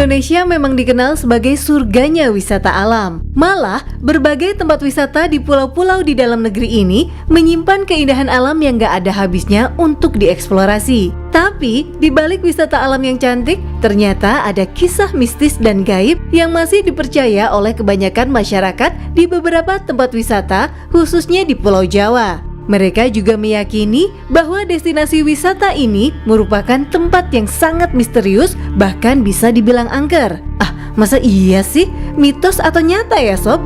Indonesia memang dikenal sebagai surganya wisata alam. Malah, berbagai tempat wisata di pulau-pulau di dalam negeri ini menyimpan keindahan alam yang gak ada habisnya untuk dieksplorasi. Tapi, di balik wisata alam yang cantik, ternyata ada kisah mistis dan gaib yang masih dipercaya oleh kebanyakan masyarakat di beberapa tempat wisata, khususnya di Pulau Jawa. Mereka juga meyakini bahwa destinasi wisata ini merupakan tempat yang sangat misterius, bahkan bisa dibilang angker. Masa iya sih? Mitos atau nyata ya sob?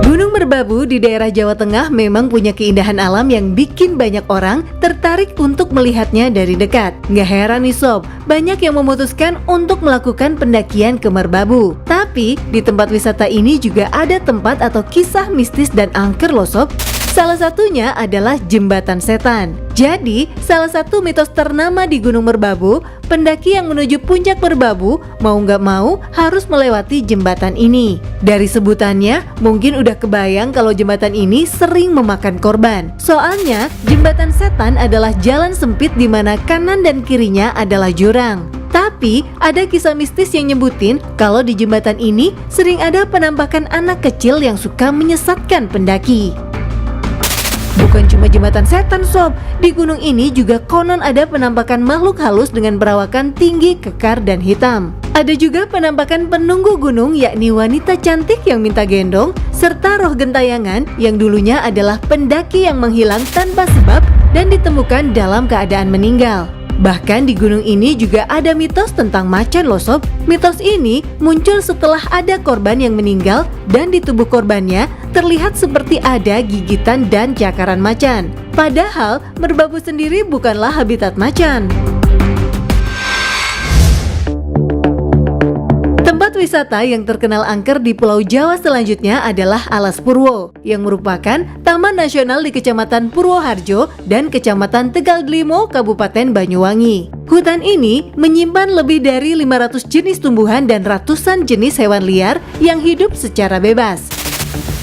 Gunung Merbabu di daerah Jawa Tengah memang punya keindahan alam yang bikin banyak orang tertarik untuk melihatnya dari dekat. Gak heran nih sob, banyak yang memutuskan untuk melakukan pendakian ke Merbabu. Tapi di tempat wisata ini juga ada tempat atau kisah mistis dan angker loh sob. Salah satunya adalah Jembatan Setan. Jadi, salah satu mitos ternama di Gunung Merbabu, pendaki yang menuju puncak Merbabu mau nggak mau harus melewati jembatan ini. Dari sebutannya, mungkin udah kebayang kalau jembatan ini sering memakan korban. Soalnya, Jembatan Setan adalah jalan sempit di mana kanan dan kirinya adalah jurang. Tapi, ada kisah mistis yang nyebutin kalau di jembatan ini sering ada penampakan anak kecil yang suka menyesatkan pendaki. Bukan cuma Jembatan Setan sob, di gunung ini juga konon ada penampakan makhluk halus dengan perawakan tinggi, kekar, dan hitam. Ada juga penampakan penunggu gunung yakni wanita cantik yang minta gendong, serta roh gentayangan yang dulunya adalah pendaki yang menghilang tanpa sebab dan ditemukan dalam keadaan meninggal. Bahkan di gunung ini juga ada mitos tentang macan loh sob. Mitos ini muncul setelah ada korban yang meninggal dan di tubuh korbannya terlihat seperti ada gigitan dan cakaran macan. Padahal Merbabu sendiri bukanlah habitat macan. Tempat wisata yang terkenal angker di Pulau Jawa selanjutnya adalah Alas Purwo, yang merupakan Taman Nasional di Kecamatan Purwoharjo dan Kecamatan Tegal Delimo, Kabupaten Banyuwangi. Hutan ini menyimpan lebih dari 500 jenis tumbuhan dan ratusan jenis hewan liar yang hidup secara bebas.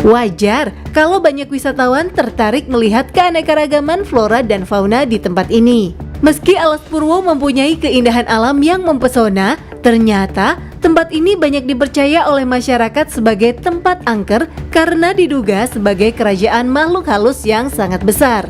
Wajar kalau banyak wisatawan tertarik melihat keanekaragaman flora dan fauna di tempat ini. Meski Alas Purwo mempunyai keindahan alam yang mempesona, ternyata tempat ini banyak dipercaya oleh masyarakat sebagai tempat angker karena diduga sebagai kerajaan makhluk halus yang sangat besar.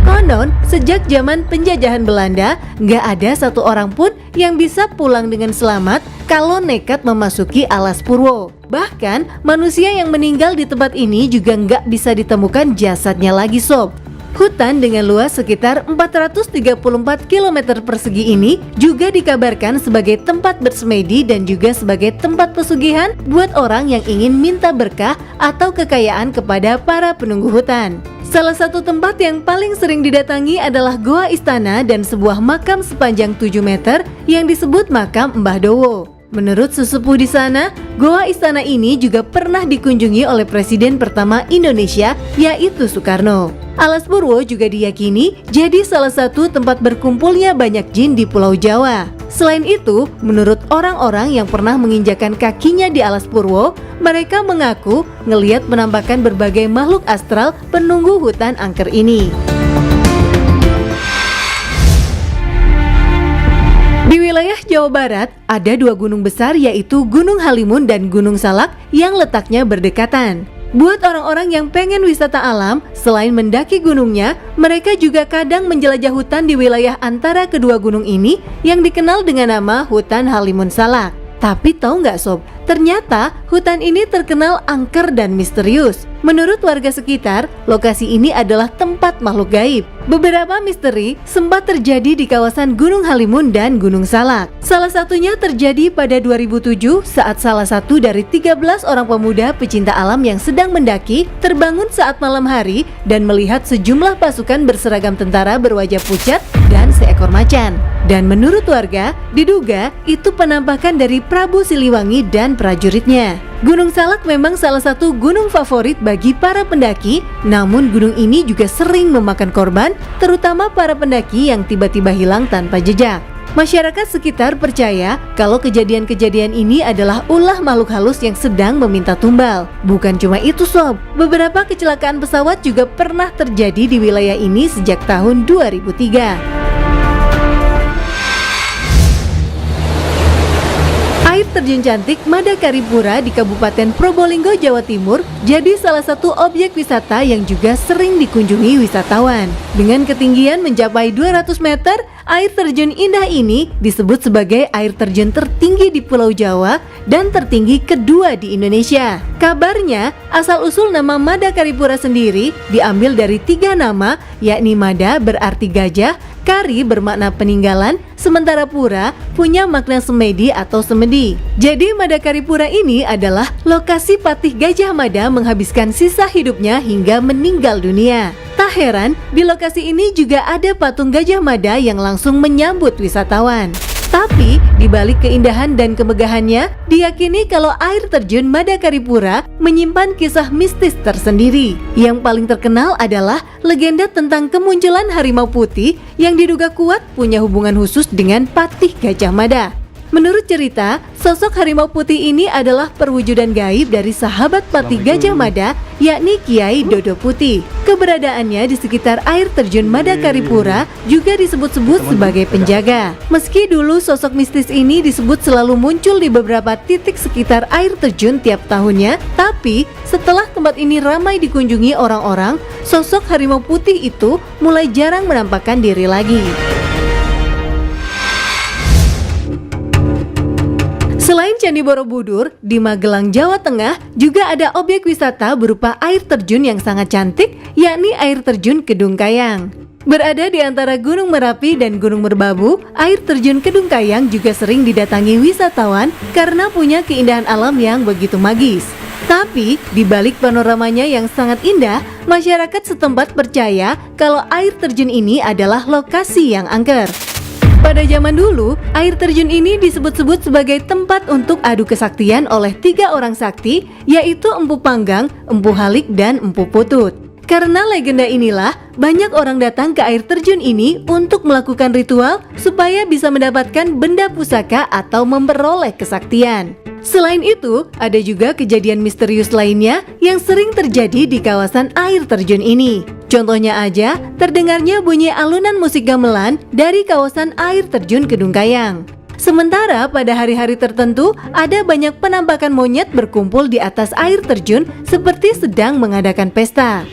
Konon, sejak zaman penjajahan Belanda, nggak ada satu orang pun yang bisa pulang dengan selamat kalau nekat memasuki Alas Purwo. Bahkan, manusia yang meninggal di tempat ini juga nggak bisa ditemukan jasadnya lagi sob. Hutan dengan luas sekitar 434 km persegi ini juga dikabarkan sebagai tempat bersemedi dan juga sebagai tempat pesugihan buat orang yang ingin minta berkah atau kekayaan kepada para penunggu hutan. Salah satu tempat yang paling sering didatangi adalah Goa Istana dan sebuah makam sepanjang 7 meter yang disebut makam Mbah Dowo. Menurut sesepuh di sana, Goa Istana ini juga pernah dikunjungi oleh Presiden pertama Indonesia, yaitu Soekarno. Alas Purwo juga diyakini jadi salah satu tempat berkumpulnya banyak jin di Pulau Jawa. Selain itu, menurut orang-orang yang pernah menginjakan kakinya di Alas Purwo, mereka mengaku ngelihat penampakan berbagai makhluk astral penunggu hutan angker ini. Di wilayah Jawa Barat, ada dua gunung besar yaitu Gunung Halimun dan Gunung Salak yang letaknya berdekatan. Buat orang-orang yang pengen wisata alam, selain mendaki gunungnya, mereka juga kadang menjelajah hutan di wilayah antara kedua gunung ini yang dikenal dengan nama Hutan Halimun Salak. Tapi tahu nggak sob, ternyata hutan ini terkenal angker dan misterius. Menurut warga sekitar, lokasi ini adalah tempat makhluk gaib. Beberapa misteri sempat terjadi di kawasan Gunung Halimun dan Gunung Salak. Salah satunya terjadi pada 2007 saat salah satu dari 13 orang pemuda pecinta alam yang sedang mendaki terbangun saat malam hari dan melihat sejumlah pasukan berseragam tentara berwajah pucat dan seekor macan. Dan menurut warga, diduga itu penampakan dari Prabu Siliwangi dan prajuritnya. Gunung Salak memang salah satu gunung favorit bagi para pendaki, namun gunung ini juga sering memakan korban, terutama para pendaki yang tiba-tiba hilang tanpa jejak. Masyarakat sekitar percaya kalau kejadian-kejadian ini adalah ulah makhluk halus yang sedang meminta tumbal. Bukan cuma itu sob, beberapa kecelakaan pesawat juga pernah terjadi di wilayah ini sejak tahun 2003. air terjun cantik Madakaripura di Kabupaten Probolinggo, Jawa Timur jadi salah satu objek wisata yang juga sering dikunjungi wisatawan. Dengan ketinggian mencapai 200 meter, air terjun indah ini disebut sebagai air terjun tertinggi di Pulau Jawa dan tertinggi kedua di Indonesia. Kabarnya, asal-usul nama Madakaripura sendiri diambil dari 3 nama, yakni Mada berarti gajah, Kari bermakna peninggalan, sementara Pura punya makna semedi atau semedi. Jadi Madakaripura ini adalah lokasi Patih Gajah Mada menghabiskan sisa hidupnya hingga meninggal dunia. Tak heran, di lokasi ini juga ada patung Gajah Mada yang langsung menyambut wisatawan. Tapi, di balik keindahan dan kemegahannya, diyakini kalau air terjun Madakaripura menyimpan kisah mistis tersendiri. Yang paling terkenal adalah legenda tentang kemunculan harimau putih yang diduga kuat punya hubungan khusus dengan Patih Gajah Mada. Menurut cerita, sosok harimau putih ini adalah perwujudan gaib dari sahabat Patih Gajah Mada, yakni Kiai Dodo Putih. Keberadaannya di sekitar air terjun Madakaripura juga disebut-sebut sebagai penjaga. Meski dulu sosok mistis ini disebut selalu muncul di beberapa titik sekitar air terjun tiap tahunnya, tapi setelah tempat ini ramai dikunjungi orang-orang, sosok harimau putih itu mulai jarang menampakkan diri lagi. Selain Candi Borobudur, di Magelang, Jawa Tengah juga ada objek wisata berupa air terjun yang sangat cantik, yakni air terjun Kedung Kayang. Berada di antara Gunung Merapi dan Gunung Merbabu, air terjun Kedung Kayang juga sering didatangi wisatawan karena punya keindahan alam yang begitu magis. Tapi, di balik panoramanya yang sangat indah, masyarakat setempat percaya kalau air terjun ini adalah lokasi yang angker. Pada zaman dulu, air terjun ini disebut-sebut sebagai tempat untuk adu kesaktian oleh 3 orang sakti, yaitu Empu Panggang, Empu Halik, dan Empu Putut. Karena legenda inilah, banyak orang datang ke air terjun ini untuk melakukan ritual supaya bisa mendapatkan benda pusaka atau memperoleh kesaktian. Selain itu, ada juga kejadian misterius lainnya yang sering terjadi di kawasan air terjun ini. Contohnya aja, terdengarnya bunyi alunan musik gamelan dari kawasan air terjun Kedung Kayang. Sementara pada hari-hari tertentu, ada banyak penampakan monyet berkumpul di atas air terjun seperti sedang mengadakan pesta.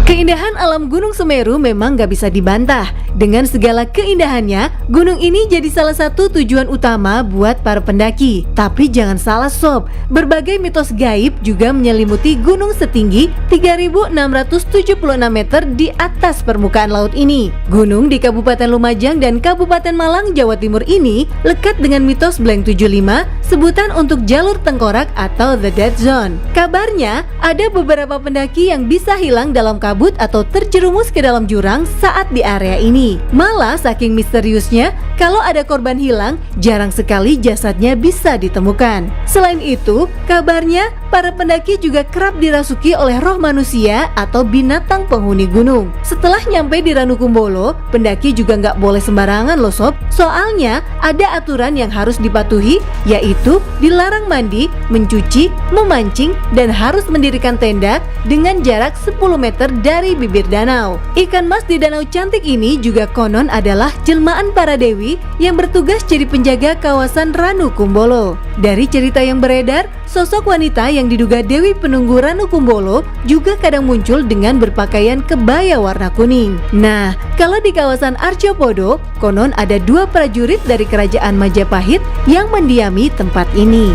Keindahan alam Gunung Semeru memang gak bisa dibantah. Dengan segala keindahannya, gunung ini jadi salah satu tujuan utama buat para pendaki. Tapi jangan salah sob, berbagai mitos gaib juga menyelimuti gunung setinggi 3.676 meter di atas permukaan laut ini. Gunung di Kabupaten Lumajang dan Kabupaten Malang, Jawa Timur ini lekat dengan mitos Blank 75, sebutan untuk jalur tengkorak atau The Dead Zone. Kabarnya, ada beberapa pendaki yang bisa hilang dalam kabut atau terjerumus ke dalam jurang saat di area ini. Malah saking misteriusnya, kalau ada korban hilang, jarang sekali jasadnya bisa ditemukan. Selain itu, kabarnya para pendaki juga kerap dirasuki oleh roh manusia atau binatang penghuni gunung. Setelah nyampe di Ranukumbolo, pendaki juga nggak boleh sembarangan loh sob. Soalnya ada aturan yang harus dipatuhi, yaitu dilarang mandi, mencuci, memancing, dan harus mendirikan tenda dengan jarak 10 meter dari bibir danau. Ikan mas di danau cantik ini juga konon adalah jelmaan para dewi yang bertugas jadi penjaga kawasan Ranukumbolo. Dari cerita yang beredar, sosok wanita yang diduga dewi penunggu Ranukumbolo juga kadang muncul dengan berpakaian kebaya warna kuning. Nah, kalau di kawasan Arjopodo, konon ada 2 prajurit dari kerajaan Majapahit yang mendiami tempat ini.